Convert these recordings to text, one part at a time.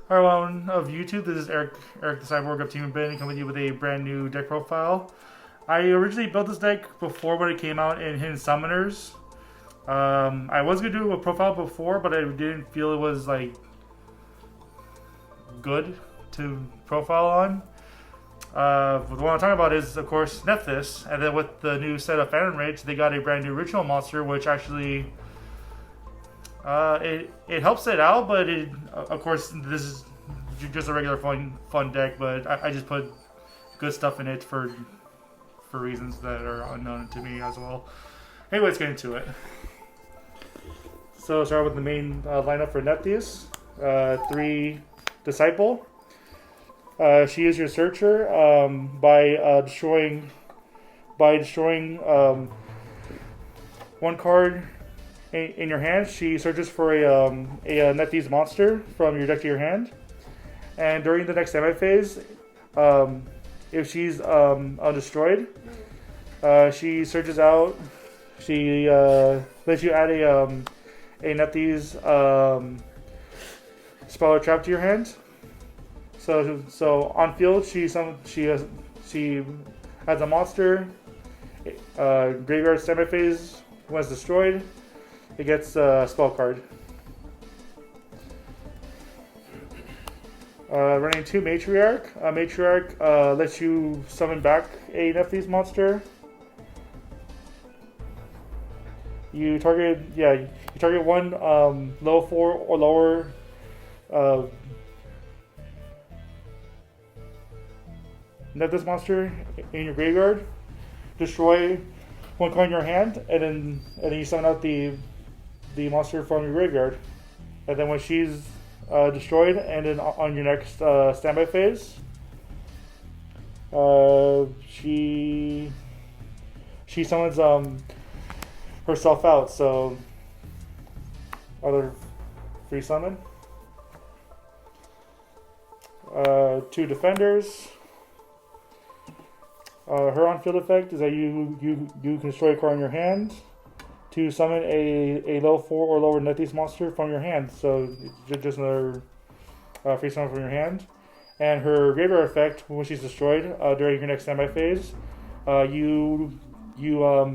Everyone of YouTube, this is Eric the Cyborg of Team Ben, coming with you with a brand new deck profile. I originally built this deck before when it came out in Hidden Summoners. I was gonna do a profile before, but I didn't feel it was like good to profile on. The one I'm talking about is, of course, Nephthys, and then with the new set of Phantom Rage, they got a brand new ritual monster, which actually it helps it out, but of course this is just a regular fun deck. But I just put good stuff in it for reasons that are unknown to me as well. Anyway, let's get into it. So start with the main lineup for Nephthys. 3 Disciple. She is your searcher by destroying one card in your hand. She searches for a Nephthys monster from your deck to your hand, and during the next standby phase, if she's undestroyed, she searches out. She lets you add a Nephthys spell or trap to your hand. So on field, she has a monster. Graveyard standby phase, when it's destroyed, it gets a spell card. Running 2 Matriarch. Matriarch lets you summon back a Nephthys monster. You target one level 4 or lower Nephthys monster in your graveyard. Destroy one card in your hand, and then you summon out the monster from your graveyard. And then when she's destroyed, and then on your next standby phase, she summons herself out. So other free summon. 2 Defenders. Her on-field effect is that you can destroy a card in your hand to summon a level 4 or lower Nephthys monster from your hand. So just another free summon from your hand. And her graveyard effect, when she's destroyed during your next standby phase, you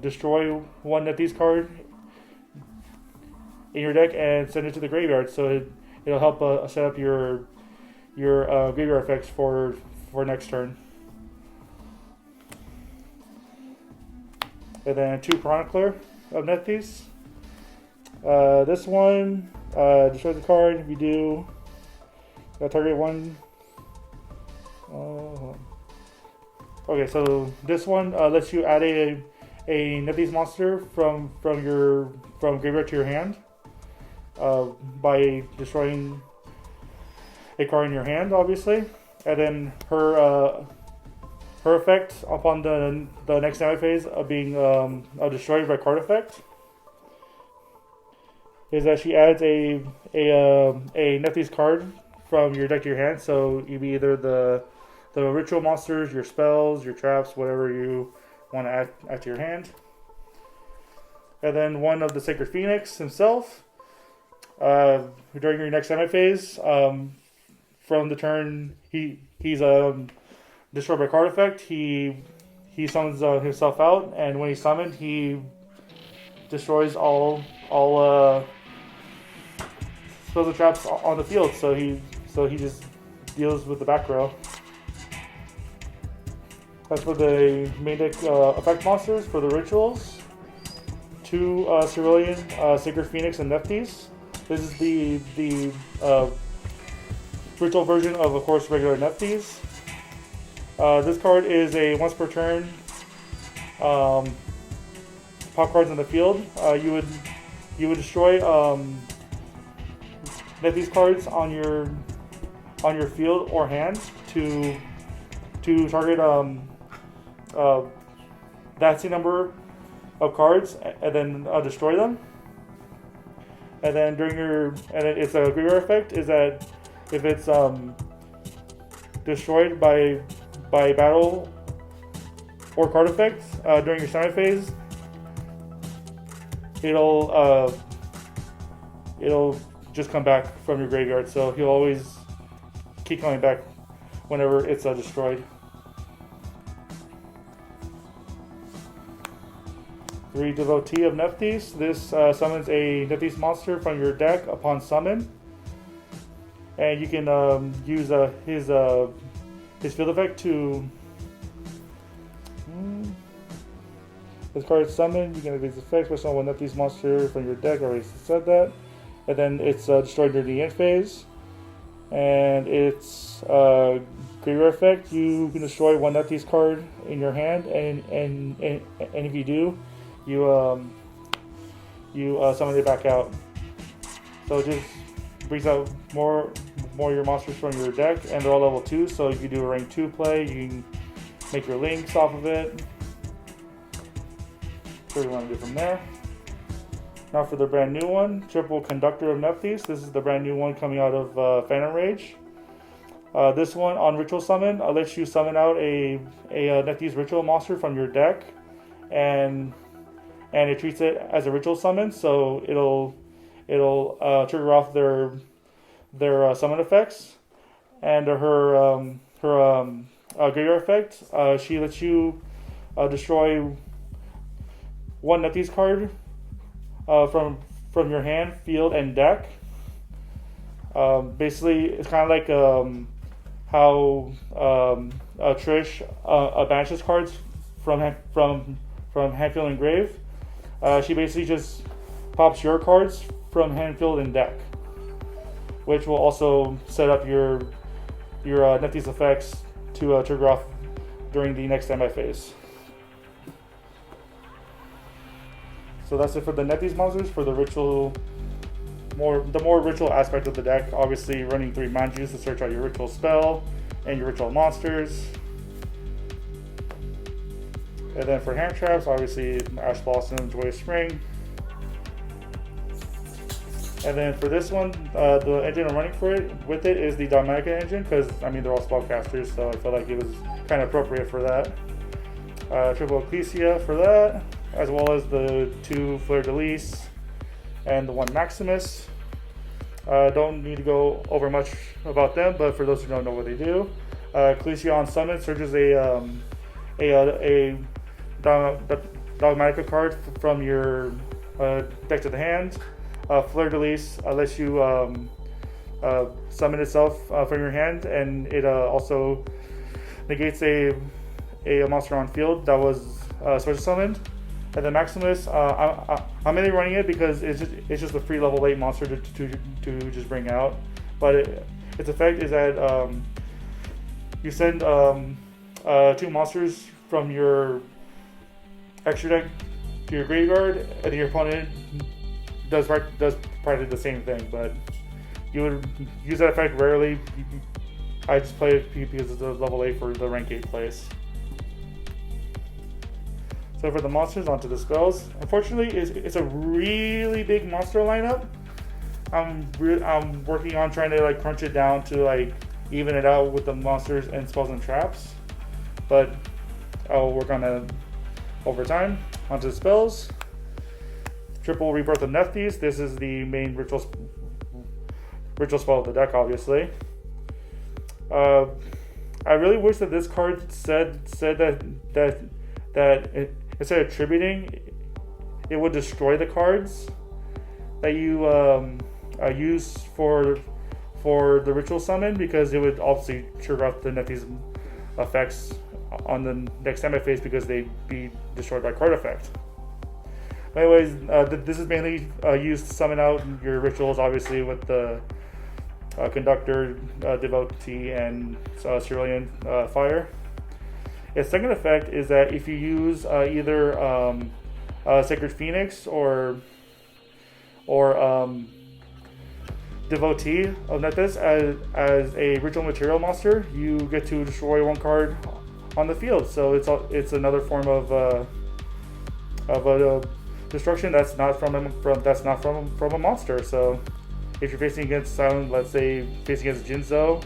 destroy one Nephthys card in your deck and send it to the graveyard. So it'll help set up your graveyard effects for next turn. And then 2 Chronicler of Nephthys. This one destroys the card. If you do, target one. Okay, so this one lets you add a Nephthys monster from graveyard to your hand by destroying a card in your hand, obviously. And then her effect upon the next standby phase of being destroyed by card effect is that she adds a Nephthys card from your deck to your hand. So you'd be either the ritual monsters, your spells, your traps, whatever you want to add to your hand. And then one of the Sacred Phoenix himself. During your next standby phase, from the turn he's destroyed by card effect, he summons himself out, and when he's summoned, he destroys all spells and traps on the field. So he just deals with the back row. That's for the main deck effect monsters. For the rituals, 2 Cerulean, Sacred Phoenix, and Nephthys. This is the ritual version of course, regular Nephthys. This card is a once per turn pop cards on the field. You would destroy Nephthys cards on your field or hand to target that same number of cards and then destroy them. And then it's a graveyard effect is that if it's destroyed by battle or card effects during your standby phase, it'll just come back from your graveyard. So he'll always keep coming back whenever it's destroyed. 3 Devotee of Nephthys. This summons a Nephthys monster from your deck upon summon, and you can use his field effect to. This card is summoned. You can have these effects with someone Nephthys monster from your deck. I already said that, and then it's destroyed during the end phase, and it's graveyard effect. You can destroy one Nephthys card in your hand, and if you do, you summon it back out. So it just brings out more of your monsters from your deck, and they're all level 2. So if you do a rank 2 play, you can make your links off of it. So we want to do from there. Now for the brand new one, Triple Conductor of Nephthys. This is the brand new one coming out of Phantom Rage. This one on Ritual Summon lets you summon out a Nephthys Ritual monster from your deck, and it treats it as a Ritual Summon, so it'll trigger off their summon effects, and her graveyard effect. She lets you destroy one Nephthys card from your hand, field, and deck. Basically, it's kind of like how Trish banishes cards from hand, field, and grave. She basically just pops your cards from hand, field, and deck, which will also set up your Nephthys effects to trigger off during the next standby phase. So that's it for the Nephthys monsters. For the ritual, the more ritual aspect of the deck, obviously running 3 mana juice to search out your ritual spell and your ritual monsters. And then for hand traps, obviously Ash Blossom, Joyous Spring. And then for this one, the engine I'm running with it is the Dogmatica engine, because I mean they're all spellcasters, so I felt like it was kind of appropriate for that. Triple Ecclesia for that, as well as the 2 Fleur de Lis and the 1 Maximus. Don't need to go over much about them, but for those who don't know what they do, Ecclesia on summon searches a Dogmatica card from your deck to the hand. Fleur de Lis lets you summon itself from your hand, and it also negates a monster on field that was special summoned. And then Maximus, I'm mainly running it because it's just a free level 8 monster to just bring out. But its effect is that you send 2 monsters from your extra deck to your graveyard, and then your opponent does practically the same thing. But you would use that effect rarely. I just play it because it's a level 8 for the rank 8 place. So for the monsters, onto the spells. Unfortunately, it's a really big monster lineup. I'm working on trying to like crunch it down to like even it out with the monsters and spells and traps, but I'll work on that over time. Onto the spells. Triple Rebirth of Nephthys. This is the main ritual spell of the deck, obviously. I really wish that this card said that it, instead of tributing, it would destroy the cards that you use for the ritual summon, because it would obviously trigger off the Nephthys effects on the next standby phase because they'd be destroyed by card effect. Anyways, this is mainly used to summon out your rituals, obviously with the Conductor, Devotee, and Cerulean Fire. Its second effect is that if you use either Sacred Phoenix or Devotee of Nephthys as a ritual material monster, you get to destroy 1 card on the field. So it's another form of destruction that's not from a monster. So if you're facing against someone, let's say facing against Jinzo,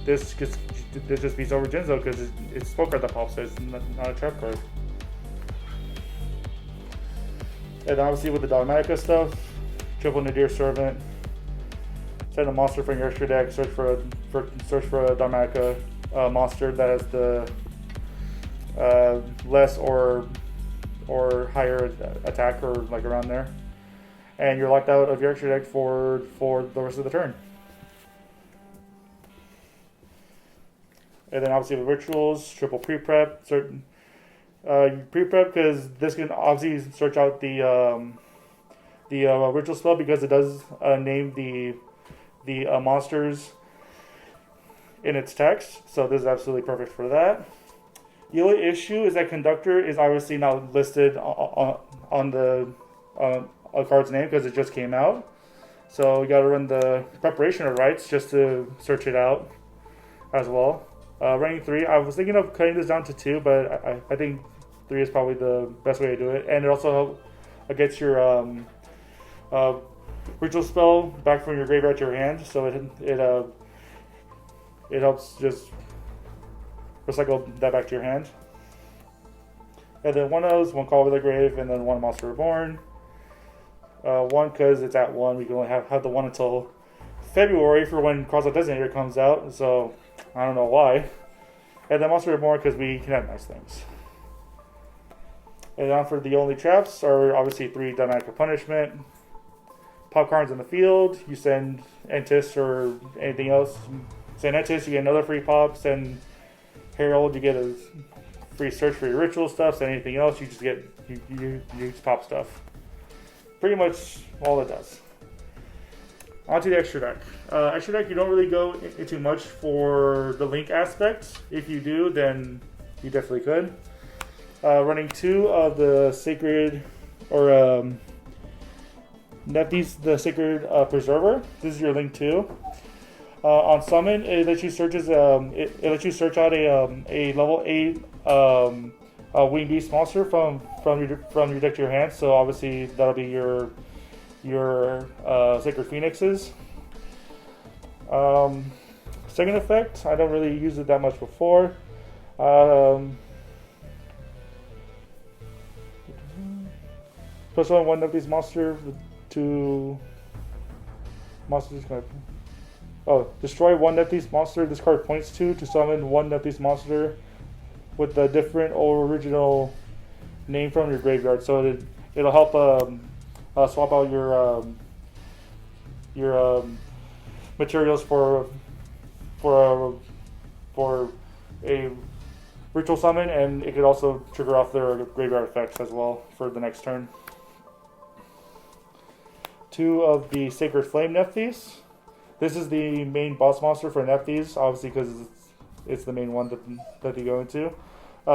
this just beats over Jinzo because it's a spell card that pops, so it's not a trap card. And obviously with the Dogmatica stuff, Triple Nadir Servant, send a monster from your extra deck, search for a Dharmatica monster that has the less or higher attack, or like around there, and you're locked out of your extra deck for the rest of the turn. And then obviously the rituals, triple pre-prep, certain pre-prep, because this can obviously search out the ritual spell, because it does name the monsters in its text. So this is absolutely perfect for that. The only issue is that Conductor is obviously not listed on the card's name because it just came out. So we got to run the preparation of rights just to search it out as well. Running 3, I was thinking of cutting this down to 2, but I think 3 is probably the best way to do it. And it also gets your ritual spell back from your graveyard to your hand, so it helps just recycle that back to your hand. And then 1 O's, 1 Call Over the Grave, and then 1 Monster Reborn. 1 because it's at 1. We can only have the 1 until February for when Crossroad Designator comes out, so I don't know why. And then Monster Reborn because we can have nice things. And then for the only traps are obviously 3 Dynamic Punishment. Pop cards in the field, you send Entis or anything else. Send Entis, you get another free pop. Send Herald, you get a free search for your ritual stuff. Send anything else, you just get you just pop stuff. Pretty much all it does. On to the extra deck. Extra deck, you don't really go into much for the link aspect. If you do, then you definitely could. Running 2 of the Sacred, or Nephthys, the Sacred Preserver. This is your link 2. On summon, it lets you search it lets you search out a level 8 winged beast monster from your deck to your hand. So obviously that'll be your Sacred Phoenixes. Second effect, I don't really use it that much before. Special on 1 of these monsters with 2 monsters. Destroy 1 Nephthys monster this card points to summon 1 Nephthys monster with a different or original name from your graveyard. So it'll help swap out your materials for a ritual summon, and it could also trigger off their graveyard effects as well for the next turn. 2 of the Sacred Flame Nephthys. This is the main boss monster for Nephthys, obviously because it's the main one that they go into.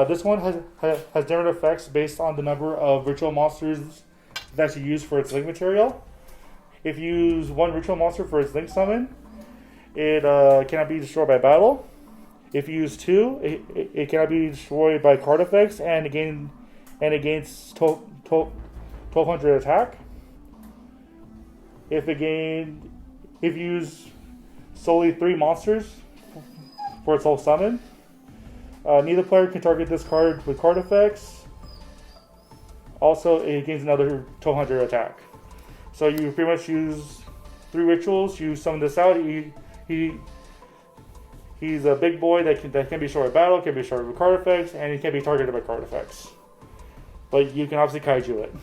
This one has different effects based on the number of ritual monsters that you use for its link material. If you use 1 ritual monster for its link summon, it cannot be destroyed by battle. If you use 2, it cannot be destroyed by card effects, and it gains 1200 attack. If you use solely 3 monsters for its whole summon, neither player can target this card with card effects. Also, it gains another 1200 attack. So you pretty much use 3 rituals. You summon this out. He's a big boy that can be destroyed by battle, can be destroyed with card effects, and he can be targeted by card effects. But you can obviously kaiju it.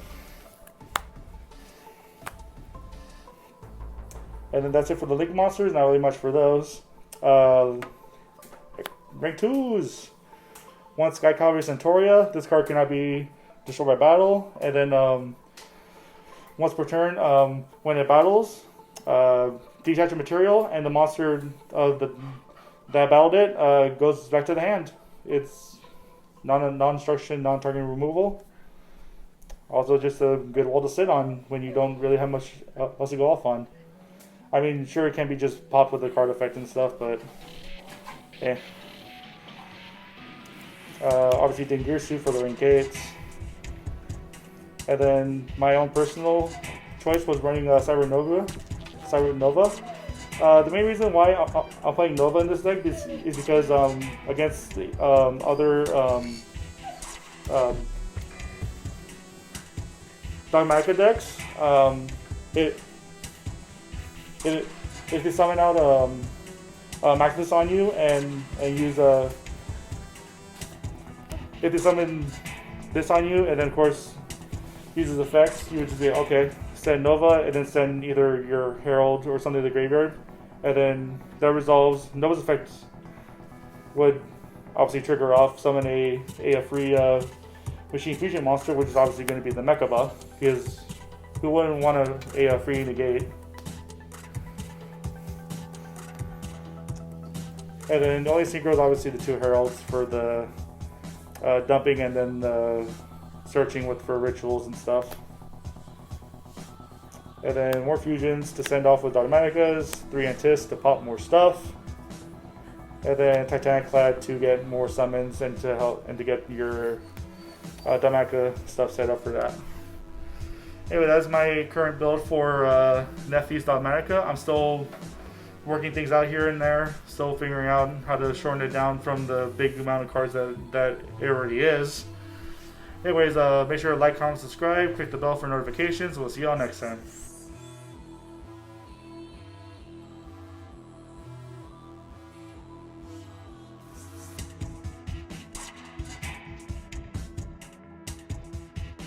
And then that's it for the link monsters. Not really much for those. Rank 2s. 1 Sky Cavalry Centauria. This card cannot be destroyed by battle. And then once per turn, when it battles, detach a material, and the monster that battled it goes back to the hand. It's non-destruction, non-targeting removal. Also just a good wall to sit on when you don't really have much else to go off on. I mean, sure, it can be just popped with the card effect and stuff, but yeah. Obviously, Dingirsu for the rank 8s. And then my own personal choice was running Cyber Nova. The main reason why I'm playing Nova in this deck is because against the other Dogmatica decks, if they summon out Maximus on you and use if they summon this on you and then of course uses effects, you would just be okay, send Nova and then send either your Herald or something to the graveyard, and then that resolves. Nova's effect would obviously trigger off, summon a free machine fusion monster, which is obviously going to be the Mecha buff, because who wouldn't want a free negate? And then the only synchro is obviously the 2 heralds for the dumping and then the searching for rituals and stuff. And then more fusions to send off with Dogmaticas, 3 Antis to pop more stuff. And then Titanic Clad to get more summons and to help and to get your Dogmatica stuff set up for that. Anyway, that's my current build for Nephthys Dogmatica. I'm still working things out here and there, still figuring out how to shorten it down from the big amount of cards that it already is. Anyways, make sure to like, comment, subscribe, click the bell for notifications. We'll see y'all next time.